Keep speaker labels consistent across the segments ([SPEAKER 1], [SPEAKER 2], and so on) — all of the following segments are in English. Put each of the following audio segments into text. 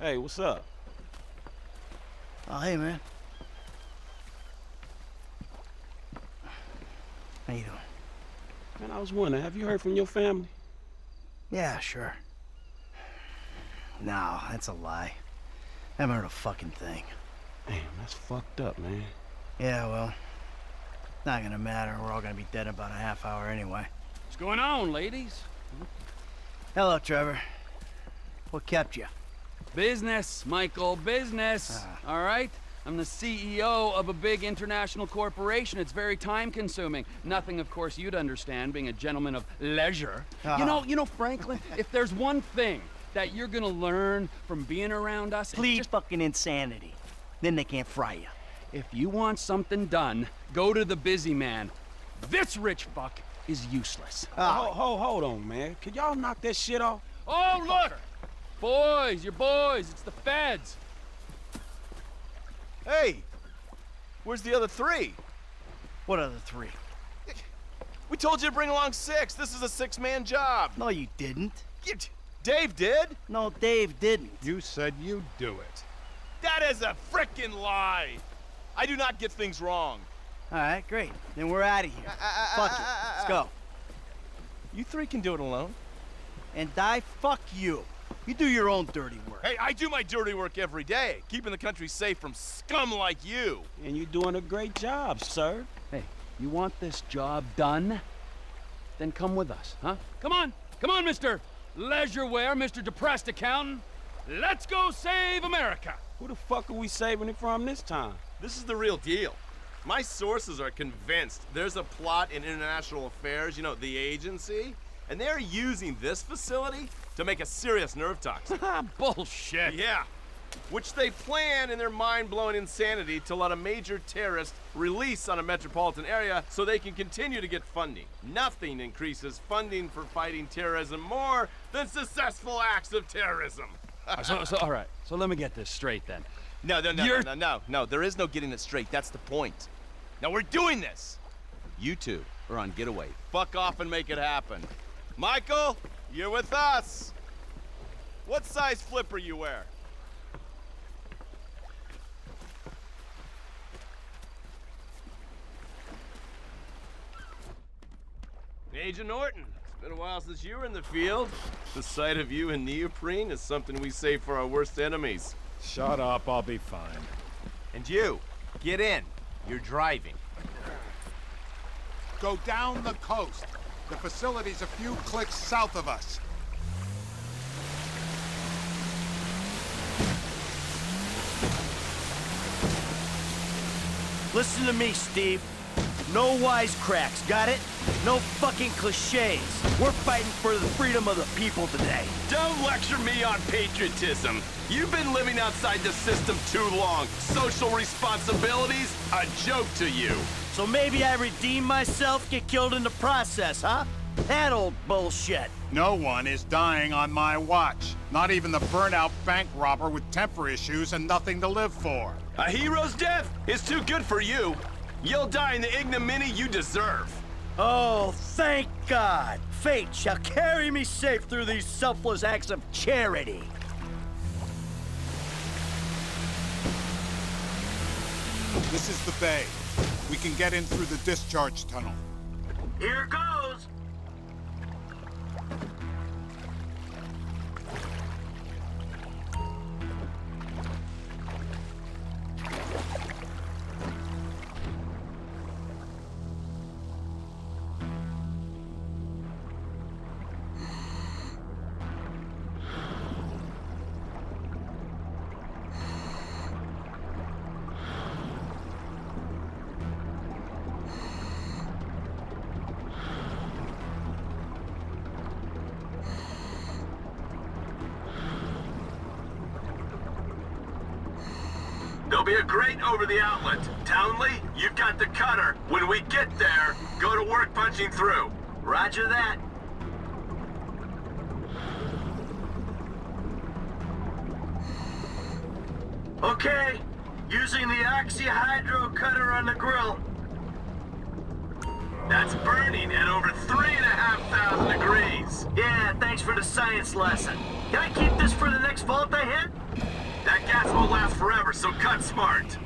[SPEAKER 1] Hey, what's up?
[SPEAKER 2] Oh, hey, man. How you doing?
[SPEAKER 1] Man, I was wondering, have you heard from your family?
[SPEAKER 2] Yeah, sure. No, that's a lie. Haven't heard a fucking thing.
[SPEAKER 1] Damn, that's fucked up, man.
[SPEAKER 2] Yeah, well, not gonna matter. We're all gonna be dead in about a half hour anyway.
[SPEAKER 3] What's going on, ladies?
[SPEAKER 2] Hello, Trevor. What kept you?
[SPEAKER 3] Business, Michael, business. All right? I'm the CEO of a big international corporation. It's very time-consuming. Nothing, of course, you'd understand, being a gentleman of leisure. You know, Franklin, if there's one thing that you're gonna learn from being around us, it's
[SPEAKER 2] Please
[SPEAKER 3] just
[SPEAKER 2] fucking insanity. Then they can't fry you.
[SPEAKER 3] if you want something done, go to the busy man. This rich fuck is useless.
[SPEAKER 1] Hold on, man. Could y'all knock that shit off?
[SPEAKER 3] Oh, look! Boys, you're boys. It's the feds.
[SPEAKER 4] Hey! Where's the other three?
[SPEAKER 2] What other three?
[SPEAKER 4] We told you to bring along 6. This is a 6-man job.
[SPEAKER 2] No, you didn't.
[SPEAKER 4] Dave did?
[SPEAKER 2] No, Dave didn't.
[SPEAKER 5] You said you'd do it.
[SPEAKER 4] That is a frickin' lie. I do not get things wrong.
[SPEAKER 2] All right, great. Then we're out of here. Fuck it. Let's go.
[SPEAKER 4] You 3 can do it alone.
[SPEAKER 2] And die, fuck you. You do your own dirty work.
[SPEAKER 4] Hey, I do my dirty work every day, keeping the country safe from scum like you.
[SPEAKER 1] And you're doing a great job, sir.
[SPEAKER 3] Hey, you want this job done? Then come with us, huh? Come on, Mr. Leisureware, Mr. Depressed Accountant. Let's go save America.
[SPEAKER 1] Who the fuck are we saving it from this time?
[SPEAKER 4] This is the real deal. My sources are convinced there's a plot in international affairs, you know, the agency, and they're using this facility to make a serious nerve toxin.
[SPEAKER 3] Bullshit.
[SPEAKER 4] Yeah. Which they plan in their mind-blowing insanity to let a major terrorist release on a metropolitan area so they can continue to get funding. Nothing increases funding for fighting terrorism more than successful acts of terrorism.
[SPEAKER 3] All right. So let me get this straight then.
[SPEAKER 4] No, there is no getting it straight. That's the point. Now we're doing this. You two are on getaway. Fuck off and make it happen. Michael, you're with us. What size flipper you wear? Agent Norton, it's been a while since you were in the field. The sight of you in neoprene is something we save for our worst enemies.
[SPEAKER 5] Shut up, I'll be fine.
[SPEAKER 4] And you, get in. You're driving.
[SPEAKER 5] Go down the coast. The facility's a few clicks south of us.
[SPEAKER 2] Listen to me, Steve. No wisecracks, got it? No fucking cliches. We're fighting for the freedom of the people today.
[SPEAKER 4] Don't lecture me on patriotism. You've been living outside the system too long. Social responsibilities, a joke to you.
[SPEAKER 2] So maybe I redeem myself, get killed in the process, huh? That old bullshit.
[SPEAKER 5] No one is dying on my watch. Not even the burnout bank robber with temper issues and nothing to live for.
[SPEAKER 4] A hero's death is too good for you. You'll die in the ignominy you deserve.
[SPEAKER 2] Oh, thank God. Fate shall carry me safe through these selfless acts of charity.
[SPEAKER 5] This is the bay. We can get in through the discharge tunnel.
[SPEAKER 2] Here goes.
[SPEAKER 4] There'll be a grate over the outlet. Townley, you've got the cutter. When we get there, go to work punching through. Roger that.
[SPEAKER 2] Okay, using the oxyhydro cutter on the grill.
[SPEAKER 4] That's burning at over 3,500 degrees.
[SPEAKER 2] Yeah, thanks for the science lesson. Can I keep this for the next vault I hit?
[SPEAKER 4] forever, so cut smart.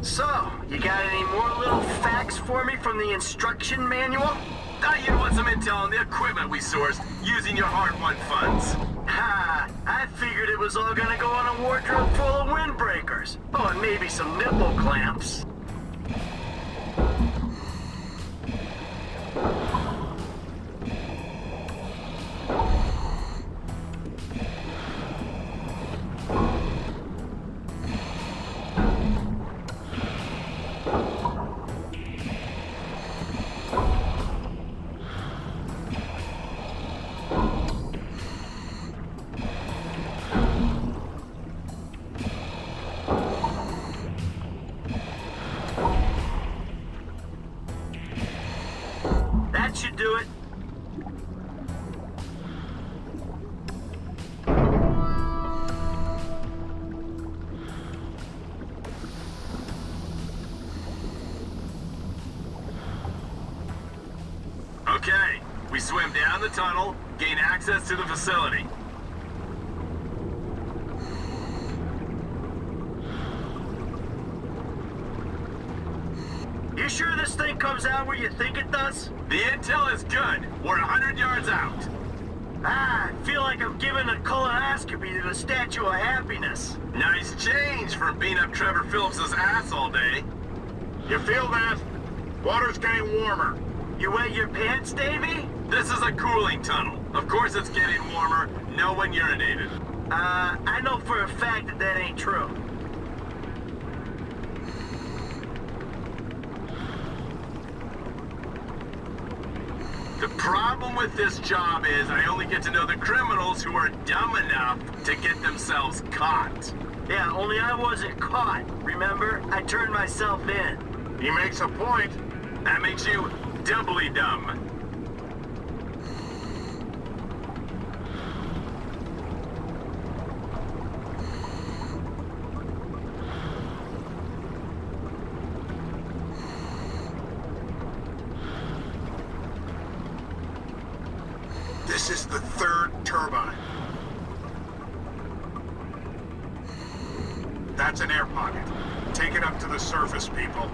[SPEAKER 2] So, you got any more little facts for me from the instruction manual?
[SPEAKER 4] Thought you'd want some intel on the equipment we sourced using your hard-won funds.
[SPEAKER 2] Ha! I figured it was all gonna go on a wardrobe full of windbreakers. Oh, and maybe some nipple clamps. That should do it.
[SPEAKER 4] Okay, we swim down the tunnel, gain access to the facility.
[SPEAKER 2] You sure this thing comes out where you think it does?
[SPEAKER 4] The intel is good. We're 100 yards out.
[SPEAKER 2] Ah, I feel like I'm giving a colonoscopy to the Statue of Happiness.
[SPEAKER 4] Nice change from beating up Trevor Phillips's ass all day.
[SPEAKER 5] You feel that? Water's getting warmer.
[SPEAKER 2] You wet your pants, Davy?
[SPEAKER 4] This is a cooling tunnel. Of course it's getting warmer. No one urinated.
[SPEAKER 2] I know for a fact that that ain't true.
[SPEAKER 4] The problem with this job is I only get to know the criminals who are dumb enough to get themselves caught.
[SPEAKER 2] Yeah, only I wasn't caught, remember? I turned myself in.
[SPEAKER 5] He makes a point.
[SPEAKER 4] That makes you doubly dumb.
[SPEAKER 5] This is the third turbine. That's an air pocket. Take it up to the surface, people.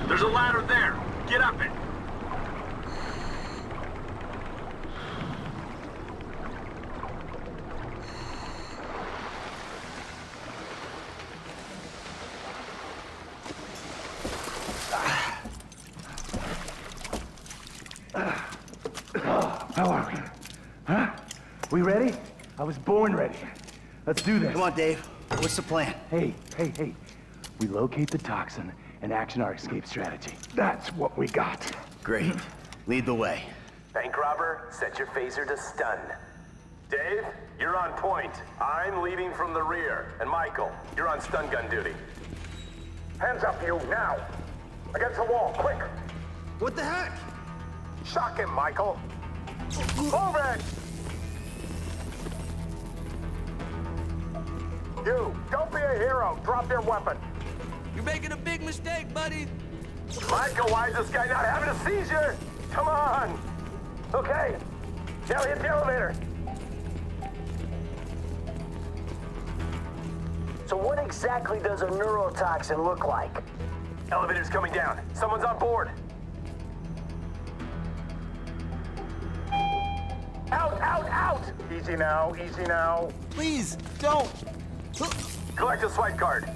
[SPEAKER 4] There's a ladder there. Get up it.
[SPEAKER 6] How are we? Huh? We ready? I was born ready. Let's do this.
[SPEAKER 2] Come on, Dave. What's the plan?
[SPEAKER 6] Hey. We locate the toxin and action our escape strategy. That's what we got.
[SPEAKER 2] Great. Lead the way.
[SPEAKER 4] Bank robber, set your phaser to stun. Dave, you're on point. I'm leading from the rear. And Michael, you're on stun gun duty.
[SPEAKER 5] Hands up, you, now. Against the wall, quick.
[SPEAKER 2] What the heck?
[SPEAKER 5] Shock him, Michael. Move it! You, don't be a hero. Drop your weapon.
[SPEAKER 3] You're making a big mistake, buddy.
[SPEAKER 4] Michael, why is this guy not having a seizure? Come on. Okay, now hit the elevator.
[SPEAKER 2] So what exactly does a neurotoxin look like?
[SPEAKER 4] Elevator's coming down. Someone's on board. Out!
[SPEAKER 5] Easy now, easy now.
[SPEAKER 2] Please, don't.
[SPEAKER 4] Collect a swipe card.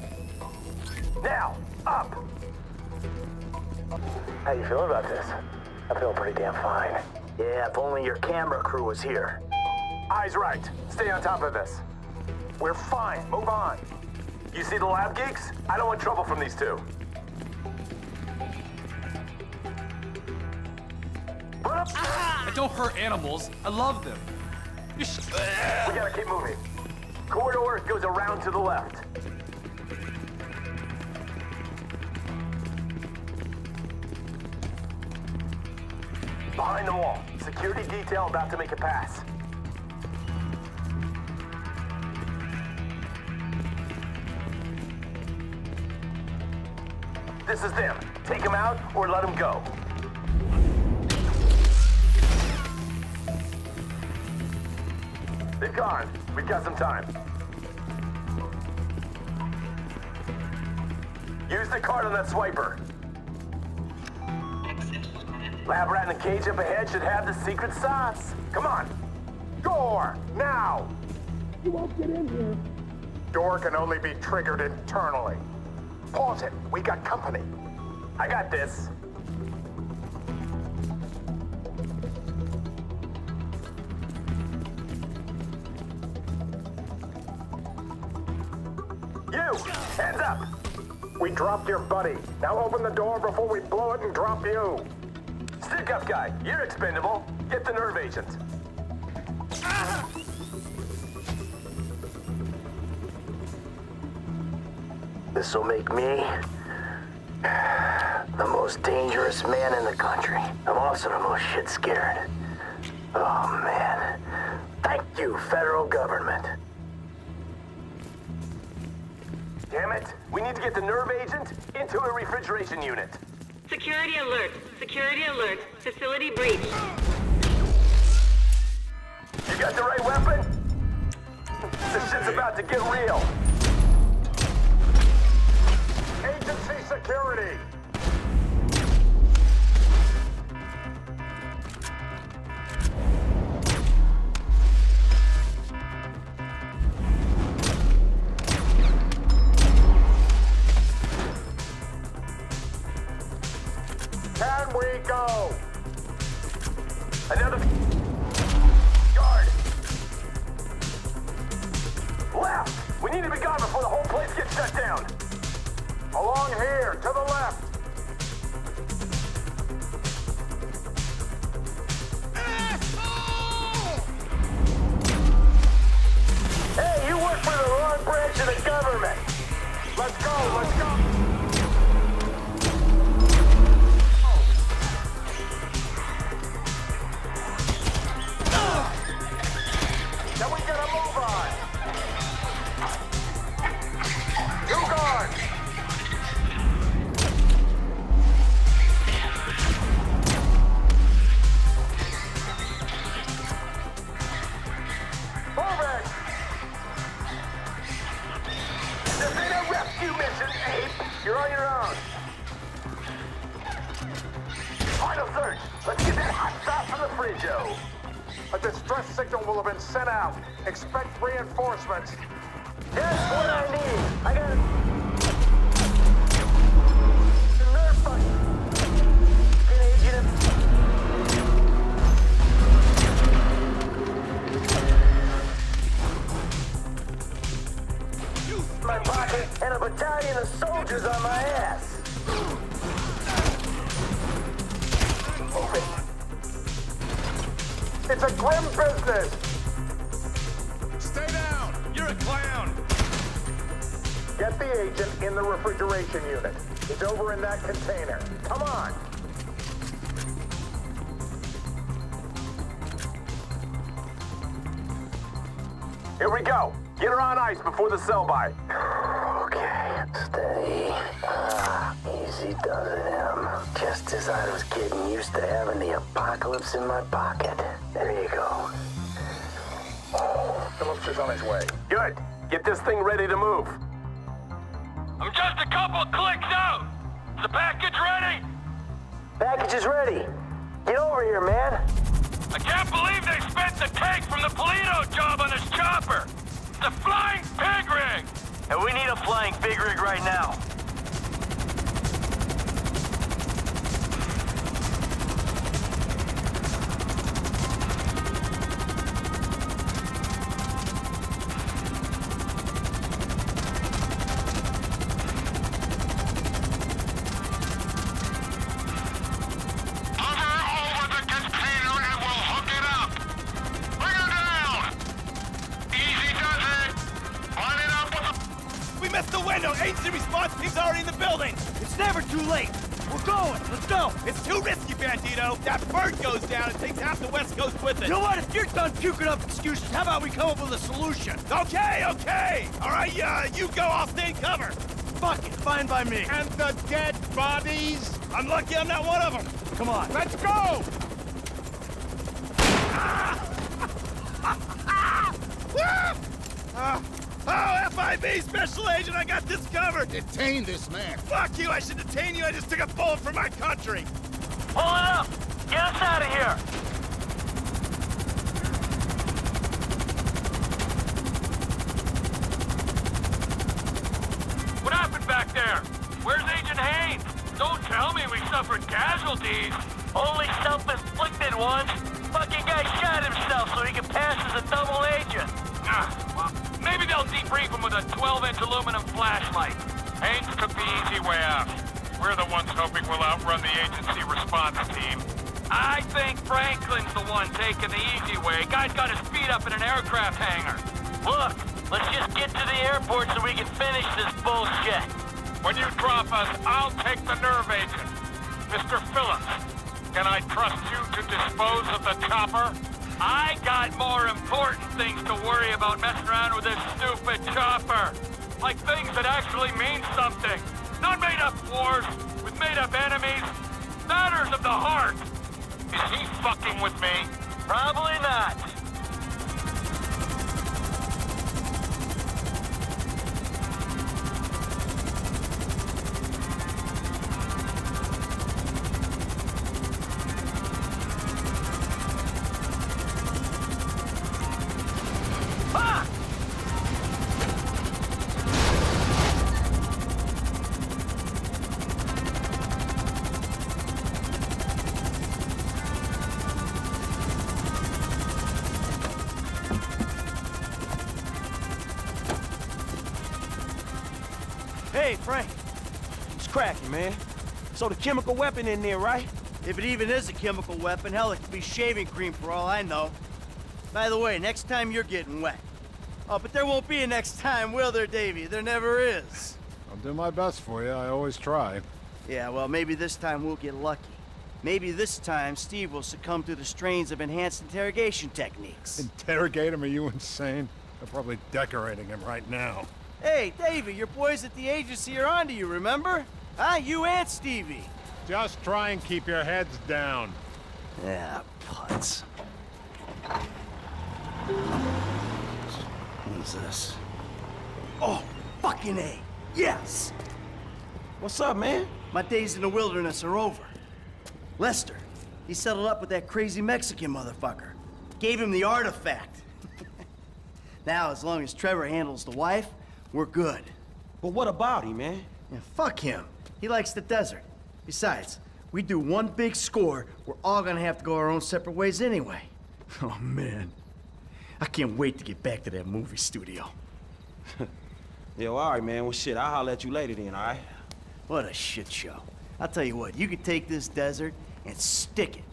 [SPEAKER 4] Now, up.
[SPEAKER 2] How you feeling about this? I feel pretty damn fine. Yeah, if only your camera crew was here.
[SPEAKER 4] Eyes right. Stay on top of this.
[SPEAKER 5] We're fine. Move on.
[SPEAKER 4] You see the lab geeks? I don't want trouble from these two. Run up!
[SPEAKER 7] I don't hurt animals. I love them.
[SPEAKER 4] We gotta keep moving. Corridor goes around to the left. Behind the wall. Security detail about to make a pass.
[SPEAKER 6] this is them. Take them out or let them go. They've gone. We've got some time. Use the card on that swiper. Lab rat in the cage up ahead should have the secret sauce. Come on. Door, now!
[SPEAKER 8] You won't get in here.
[SPEAKER 5] Door can only be triggered internally. Pause it. We got company.
[SPEAKER 6] I got this. You! Hands up!
[SPEAKER 5] We dropped your buddy. Now open the door before we blow it and drop you.
[SPEAKER 6] Stick up guy, you're expendable. Get the nerve agent. This'll make me the most dangerous man in the country. I'm also the most shit scared. Oh man. Thank you, federal government. Damn it, we need to get the nerve agent into a refrigeration unit.
[SPEAKER 9] Security alert! Security alert! Facility breach.
[SPEAKER 6] You got the right weapon? This shit's about to get real.
[SPEAKER 5] Agency security. Can we go?
[SPEAKER 6] Another guard. Left. We need to be gone before the whole place gets shut down.
[SPEAKER 5] Along here, to the left.
[SPEAKER 6] Hey, you work for the wrong branch of the government.
[SPEAKER 5] Let's go, let's go. Can we get a move on? Two guards. Move it.
[SPEAKER 6] This ain't a rescue mission, Ape. You're on your own. Final search. Let's get that hot sauce from the fridge-o.
[SPEAKER 5] A distress signal will have been sent out. Expect reinforcements.
[SPEAKER 6] That's what I need. I got nerve fight. My pocket and a battalion of soldiers on my ass. Open.
[SPEAKER 5] It's a grim business.
[SPEAKER 4] Stay down! You're a clown!
[SPEAKER 5] Get the agent in the refrigeration unit. He's over in that container. Come on.
[SPEAKER 6] Here we go. Get her on ice before the sell-by. Okay, steady. Easy does it, Em. Just as I was getting used to having the apocalypse in my pocket. There you go.
[SPEAKER 5] Phillips is on his way.
[SPEAKER 6] Good. Get this thing ready to move.
[SPEAKER 2] I'm just a couple clicks out. Is the package ready?
[SPEAKER 6] Package is ready. Get over here, man.
[SPEAKER 2] I can't believe they spent the tank from the Polito job on this chopper. It's a flying pig rig.
[SPEAKER 6] And we need a flying pig rig right now.
[SPEAKER 2] Agency response team's already in the building! It's never too late! We're going! Let's go!
[SPEAKER 4] It's too risky, Bandito! That bird goes down and takes half the West Coast with it!
[SPEAKER 2] You know what? If you're done puking up excuses, how about we come up with a solution?
[SPEAKER 4] Okay, okay! Alright, you go, I'll stay in cover!
[SPEAKER 2] Fuck it, fine by me.
[SPEAKER 4] And the dead
[SPEAKER 5] bodies?
[SPEAKER 2] I'm lucky I'm not one of them. Come on.
[SPEAKER 5] Let's go!
[SPEAKER 2] Oh, FIB Special Agent, I got this covered!
[SPEAKER 5] Detain this man.
[SPEAKER 2] Fuck you, I should detain you, I just took a bullet for my country!
[SPEAKER 6] Pull it up! Get us out of here!
[SPEAKER 10] What happened back there? Where's Agent Haynes? Don't tell me we suffered casualties.
[SPEAKER 6] Only self-inflicted ones. Fucking guy shot himself so he could pass as a double agent.
[SPEAKER 10] Well, maybe they'll debrief him with a 12-inch aluminum flashlight. Haynes took the easy way out. We're the ones hoping we'll outrun the agency response team. I think Franklin's the one taking the easy way. Guy's got his feet up in an aircraft hangar.
[SPEAKER 6] Look, let's just get to the airport so we can finish this bullshit.
[SPEAKER 10] When you drop us, I'll take the nerve agent. Mr. Phillips, can I trust you to dispose of the chopper? I got more important things to worry about messing around with this stupid chopper. Like things that actually mean something. Not made-up wars with made-up enemies. Matters of the heart. Is he fucking with me?
[SPEAKER 6] Probably not.
[SPEAKER 2] Hey, Frank.
[SPEAKER 1] It's cracking, man. So the chemical weapon in there, right?
[SPEAKER 2] If it even is a chemical weapon, hell, it could be shaving cream for all I know. By the way, next time you're getting wet. Oh, but there won't be a next time, will there, Davey? There never is.
[SPEAKER 5] I'll do my best for you. I always try.
[SPEAKER 2] Yeah, well, maybe this time we'll get lucky. Maybe this time Steve will succumb to the strains of enhanced interrogation techniques.
[SPEAKER 5] Interrogate him? Are you insane? They're probably decorating him right now.
[SPEAKER 2] Hey, Davey, your boys at the agency are onto you, remember? Huh? You and Stevie.
[SPEAKER 5] Just try and keep your heads down.
[SPEAKER 2] Yeah, putz. What's this? Oh, fucking A. Yes!
[SPEAKER 1] What's up, man?
[SPEAKER 2] My days in the wilderness are over. Lester, he settled up with that crazy Mexican motherfucker. Gave him the artifact. Now, as long as Trevor handles the wife, we're good.
[SPEAKER 1] But what about him, man?
[SPEAKER 2] Yeah, fuck him. He likes the desert. Besides, we do one big score, we're all gonna have to go our own separate ways anyway. Oh, man. I can't wait to get back to that movie studio.
[SPEAKER 1] Yo, all right, man. Well, shit, I'll holler at you later then, all right?
[SPEAKER 2] What a shit show. I'll tell you what, you could take this desert and stick it.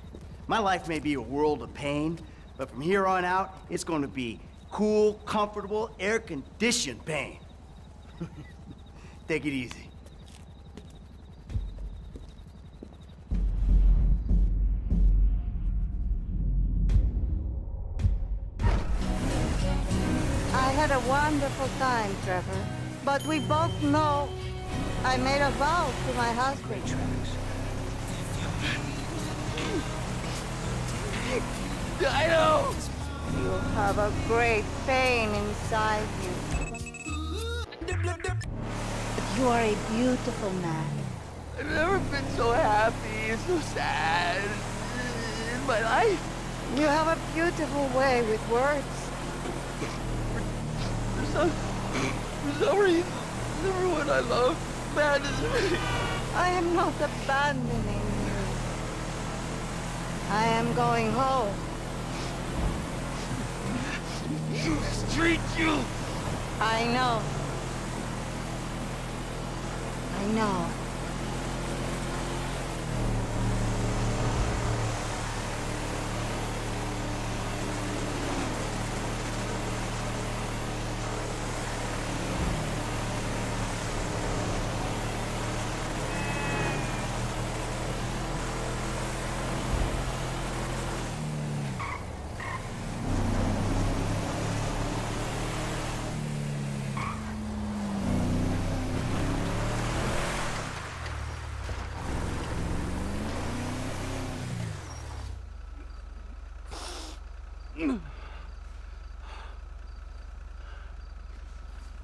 [SPEAKER 2] My life may be a world of pain, but from here on out, it's gonna be cool, comfortable, air-conditioned pain. Take it easy.
[SPEAKER 11] I had a wonderful time, Trevor. But we both know I made a vow to my husband.
[SPEAKER 3] I know!
[SPEAKER 11] You have a great pain inside you. But you are a beautiful man.
[SPEAKER 3] I've never been so happy and so sad in my life.
[SPEAKER 11] You have a beautiful way with words.
[SPEAKER 3] For some reason, everyone I love abandons me.
[SPEAKER 11] I am not abandoning you. I am going home.
[SPEAKER 3] Treat you.
[SPEAKER 11] I know. I know.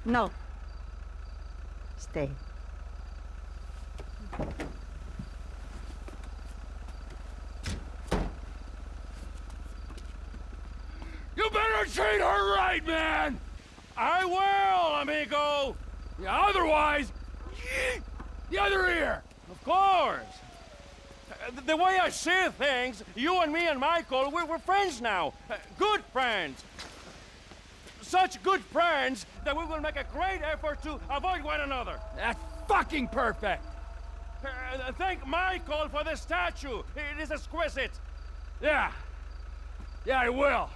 [SPEAKER 11] No. Stay.
[SPEAKER 10] You better treat her right, man! I will, amigo! Yeah, otherwise, the other ear!
[SPEAKER 12] Of course! The way I see things, you and me and Michael, we're friends now. Good friends. Such good friends that we will make a great effort to avoid one another.
[SPEAKER 3] That's fucking perfect!
[SPEAKER 12] Thank Michael for the statue. It is exquisite.
[SPEAKER 3] Yeah. Yeah, I will.